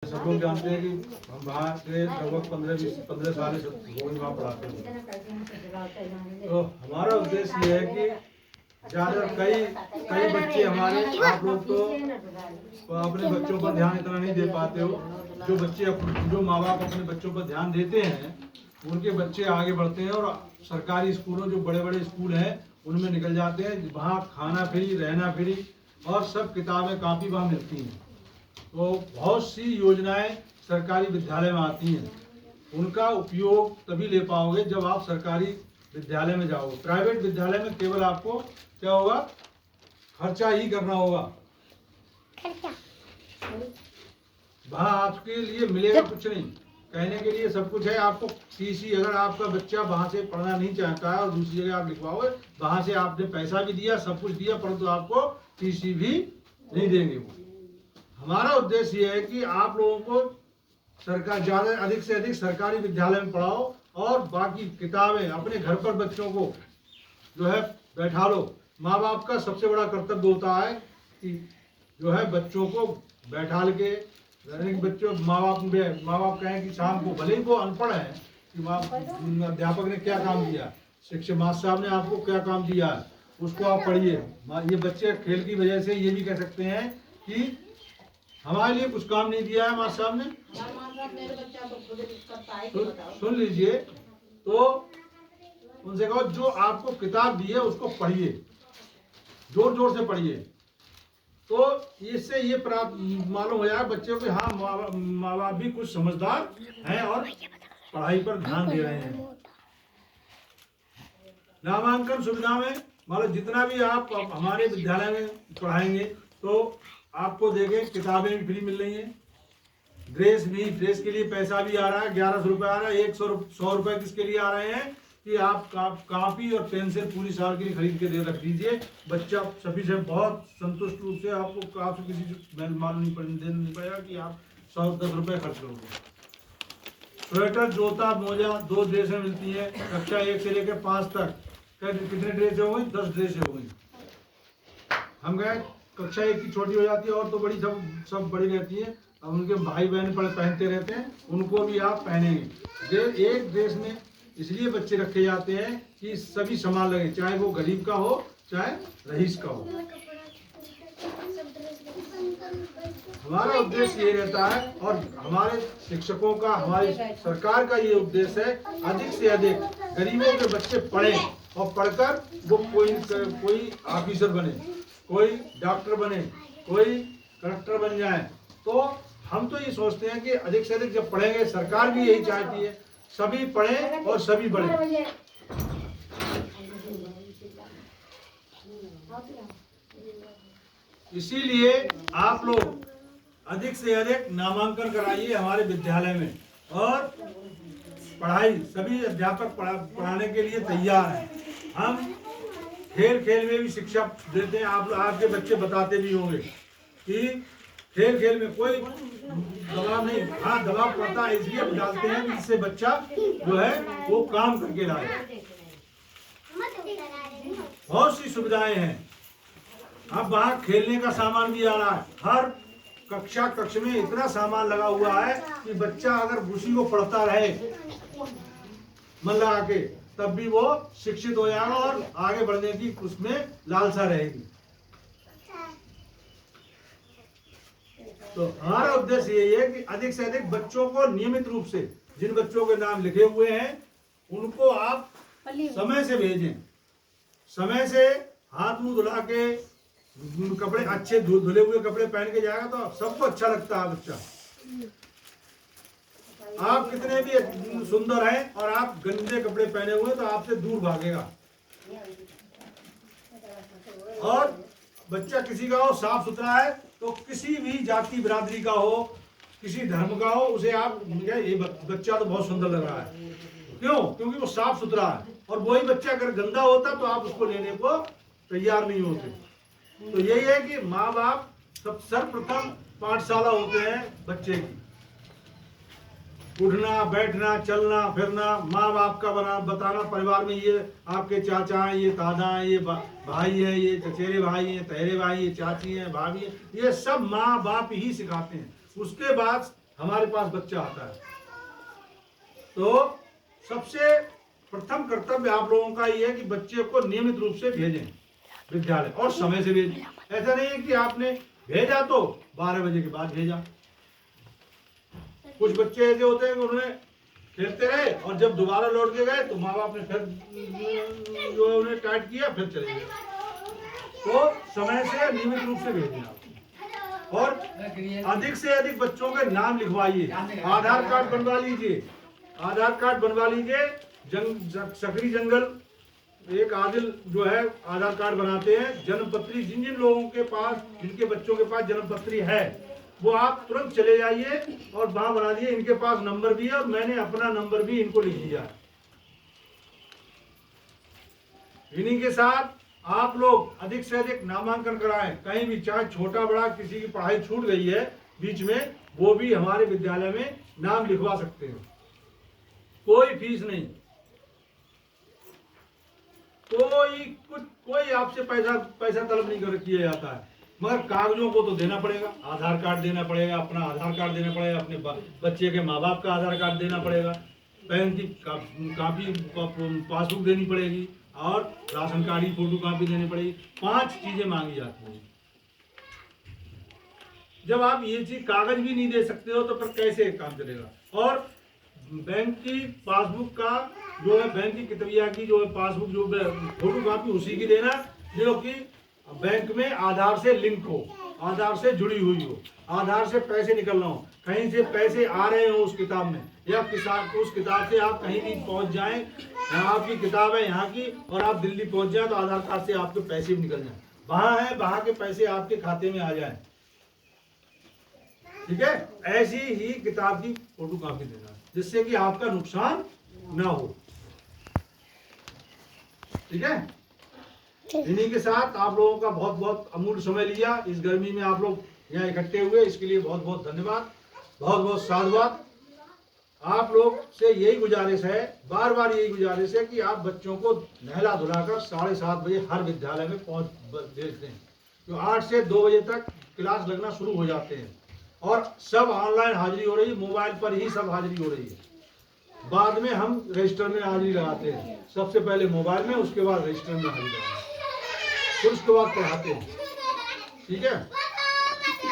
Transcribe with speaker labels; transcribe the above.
Speaker 1: सब लोग जानते हैं कि हम वहाँ से लगभग 15 साल से वहाँ पढ़ाते हैं। तो हमारा उद्देश्य ये है कि ज़्यादा कई बच्चे हमारे, आप लोग तो अपने बच्चों पर ध्यान इतना नहीं दे पाते हो। जो माँ बाप अपने बच्चों पर ध्यान देते हैं उनके बच्चे आगे बढ़ते हैं और सरकारी स्कूलों, जो बड़े बड़े स्कूल हैं, उनमें निकल जाते हैं। वहाँ खाना फ्री, रहना फ्री और सब किताबें कापी वहाँ मिलती हैं। तो बहुत सी योजनाएं सरकारी विद्यालय में आती हैं, उनका उपयोग तभी ले पाओगे जब आप सरकारी विद्यालय में जाओगे। प्राइवेट विद्यालय में केवल आपको क्या होगा, खर्चा ही करना होगा। वहाँ आपके लिए मिलेगा कुछ नहीं, कहने के लिए सब कुछ है। आपको टीसी, अगर आपका बच्चा वहाँ से पढ़ना नहीं चाहता है और दूसरी जगह आप लिखवाओगे, वहाँ से आपने पैसा भी दिया, सब कुछ दिया, परंतु आपको टीसी भी नहीं देंगे वो। हमारा उद्देश्य ये है कि आप लोगों को सरकार ज़्यादा अधिक से अधिक सरकारी विद्यालय में पढ़ाओ और बाकी किताबें अपने घर पर बच्चों को जो है बैठा लो। माँ बाप का सबसे बड़ा कर्तव्य होता है कि जो है बच्चों को बैठा के, बच्चों माँ बाप कहें कि शाम को, भले ही वो अनपढ़ है, कि अध्यापक ने क्या काम दिया, शिक्षक मास्टर साहब ने आपको क्या काम दिया है, उसको आप पढ़िए। ये बच्चे खेल की वजह से ये भी कह सकते हैं कि हमारे लिए कुछ काम नहीं दिया है मास्टर साहब ने। सुन लीजिए, तो उनसे कहो जो आपको किताब दी है उसको पढ़िए, जोर जोर से पढ़िए। तो इससे ये मालूम हो जाए बच्चों को, हाँ माँ बाप भी कुछ समझदार हैं और पढ़ाई पर ध्यान दे रहे हैं। नामांकन सुविधा में मतलब जितना भी आप हमारे विद्यालय में पढ़ाएंगे तो आपको देखें किताबें भी फ्री मिल रही हैं, ड्रेस के लिए पैसा भी आ रहा है, 1100 रुपये आ रहा है। 100 रुपये किसके लिए आ रहे हैं कि आप कापी और पेंसिल पूरी साल के लिए खरीद के दे रख दीजिए। बच्चा सभी से बहुत संतुष्ट रूप से आपको आपसे किसी से मालूम नहीं पड़ेगा कि आप 110 रुपये खर्च करोगे। स्वेटर, जूता, मोजा 2 ड्रेसें मिलती हैं। कक्षा 1 से लेकर 5 तक कितने ड्रेसें हो गई? 10 ड्रेसें हो गई। हम गए, कक्षा 1 की छोटी हो जाती है और तो बड़ी सब बड़ी रहती है। अब उनके भाई बहन पहनते रहते हैं, उनको भी आप पहनेंगे। एक ड्रेस में इसलिए बच्चे रखे जाते हैं कि सभी समान लगे, चाहे वो गरीब का हो चाहे रईस का हो। हमारा उद्देश्य ये रहता है और हमारे शिक्षकों का, हमारी सरकार का ये उद्देश्य है, अधिक से अधिक गरीबों के बच्चे पढ़ें और पढ़कर वो कोई ऑफिसर बने, कोई डॉक्टर बने, कोई कलेक्टर बन जाए। तो हम तो ये सोचते हैं कि अधिक से अधिक जब पढ़ेंगे, सरकार भी यही चाहती है, सभी पढ़ें और सभी बढ़ें। इसीलिए आप लोग अधिक से अधिक नामांकन कराइए हमारे विद्यालय में, और पढ़ाई, सभी अध्यापक पढ़ाने के लिए तैयार हैं। हम खेल में भी शिक्षा देते हैं। आपके बच्चे बताते भी होंगे कि खेल में कोई दबाव नहीं। हाँ, दबाव पड़ता है इसलिए डालते हैं कि इससे बच्चा जो है वो काम करके लाए। बहुत सी सुविधाएं हैं। अब वहाँ खेलने का सामान भी आ रहा है। हर कक्ष में इतना सामान लगा हुआ है कि बच्चा अगर उसी को पढ़ता रहे मन लगा के, तब भी वो शिक्षित हो जाएगा और आगे बढ़ने की उसमें लालसा रहेगी। तो हमारा उद्देश्य यही है कि अधिक से अधिक बच्चों को नियमित रूप से, जिन बच्चों के नाम लिखे हुए हैं उनको आप समय से भेजें। समय से हाथ मुंह धुला के, कपड़े अच्छे धुले हुए कपड़े पहन के जाएगा तो सबको अच्छा लगता है बच्चा। आप कितने भी सुंदर हैं और आप गंदे कपड़े पहने हुए तो आपसे दूर भागेगा। और बच्चा किसी का हो, साफ सुथरा है, तो किसी भी जाति बिरादरी का हो, किसी धर्म का हो, उसे आप ये बच्चा तो बहुत सुंदर लग रहा है। क्यों? क्योंकि वो साफ सुथरा है। और वही बच्चा अगर गंदा होता तो आप उसको लेने को तैयार नहीं होते। तो यही है कि माँ बाप सर्वप्रथम पाठशाला होते हैं बच्चे की। उठना, बैठना, चलना फिरना माँ बाप का बताना। परिवार में ये आपके चाचा हैं, ये दादा हैं, ये भाई हैं, ये चचेरे भाई हैं, तहेरे भाई, ये चाची हैं, भाभी हैं, ये सब माँ बाप ही सिखाते हैं। उसके बाद हमारे पास बच्चा आता है तो सबसे प्रथम कर्तव्य आप लोगों का ये है कि बच्चे को नियमित रूप से भेजें विद्यालय और समय से भेजें। ऐसा नहीं है कि आपने भेजा तो 12 बजे के बाद भेजा। कुछ बच्चे ऐसे होते हैं कि उन्होंने खेलते रहे और जब दोबारा लौट के गए तो माँ बाप ने फिर जो उन्हें टाइट किया फिर चले गए। तो समय से नियमित रूप से भेजें आप और अधिक से अधिक बच्चों के नाम लिखवाइए। आधार कार्ड बनवा लीजिए, आधार कार्ड बनवा लीजिए। सकरी जंगल एक आदिल जो है आधार कार्ड बनाते हैं। जन्मपत्री जिन जिन लोगों के पास, जिनके बच्चों के पास जन्मपत्री है वो आप तुरंत चले जाइए और वहां बना दिए। इनके पास नंबर भी है और मैंने अपना नंबर भी इनको लिख दिया। इन्हीं के साथ आप लोग अधिक से अधिक नामांकन कराएं। कहीं भी चाहे छोटा बड़ा किसी की पढ़ाई छूट गई है बीच में, वो भी हमारे विद्यालय में नाम लिखवा सकते हैं। कोई फीस नहीं, कोई आपसे पैसा तलब नहीं किया जाता है। मगर कागजों को तो देना पड़ेगा। आधार कार्ड देना पड़ेगा, अपना आधार कार्ड देना पड़ेगा, अपने बच्चे के माँ बाप का आधार कार्ड देना पड़ेगा, पैन की कापी पासबुक देनी पड़ेगी और राशन कार्ड की फोटो कापी देनी पड़ेगी। 5 चीजें मांगी जाती हैं। जब आप ये चीज कागज भी नहीं दे सकते हो तो फिर कैसे काम चलेगा। और बैंक की पासबुक का जो है, बैंक की कितबिया की जो है पासबुक जो फोटो कापी उसी की देना जो कि बैंक में आधार से लिंक हो, आधार से जुड़ी हुई हो, आधार से पैसे निकलना हो, कहीं से पैसे आ रहे हो उस किताब में या उस किताब से आप कहीं भी पहुंच जाएं, यहाँ आपकी किताब है यहाँ की और आप दिल्ली पहुंच जाए तो आधार कार्ड से आपके पैसे भी निकल जाए। वहां है वहां के पैसे आपके खाते में आ जाए। ठीक है, ऐसी ही किताब की फोटो कापी देना जिससे कि आपका नुकसान ना हो। ठीक है, इन्हीं के साथ आप लोगों का बहुत बहुत अमूल्य समय लिया। इस गर्मी में आप लोग यहाँ इकट्ठे हुए, इसके लिए बहुत बहुत धन्यवाद, बहुत बहुत साधुवाद। आप लोग से यही गुजारिश है, बार बार यही गुजारिश है कि आप बच्चों को नहला धुलाकर 7:30 बजे हर विद्यालय में भेज दें। तो 8 से 2 बजे तक क्लास लगना शुरू हो जाते हैं और सब ऑनलाइन हाजिरी हो रही है, मोबाइल पर ही सब हाजिरी हो रही है। बाद में हम रजिस्टर में हाजिरी लगाते हैं, सबसे पहले मोबाइल में, उसके बाद रजिस्टर में हाजिरी लगाते हैं, फिर उसके बाद पढ़ाते हैं। ठीक है।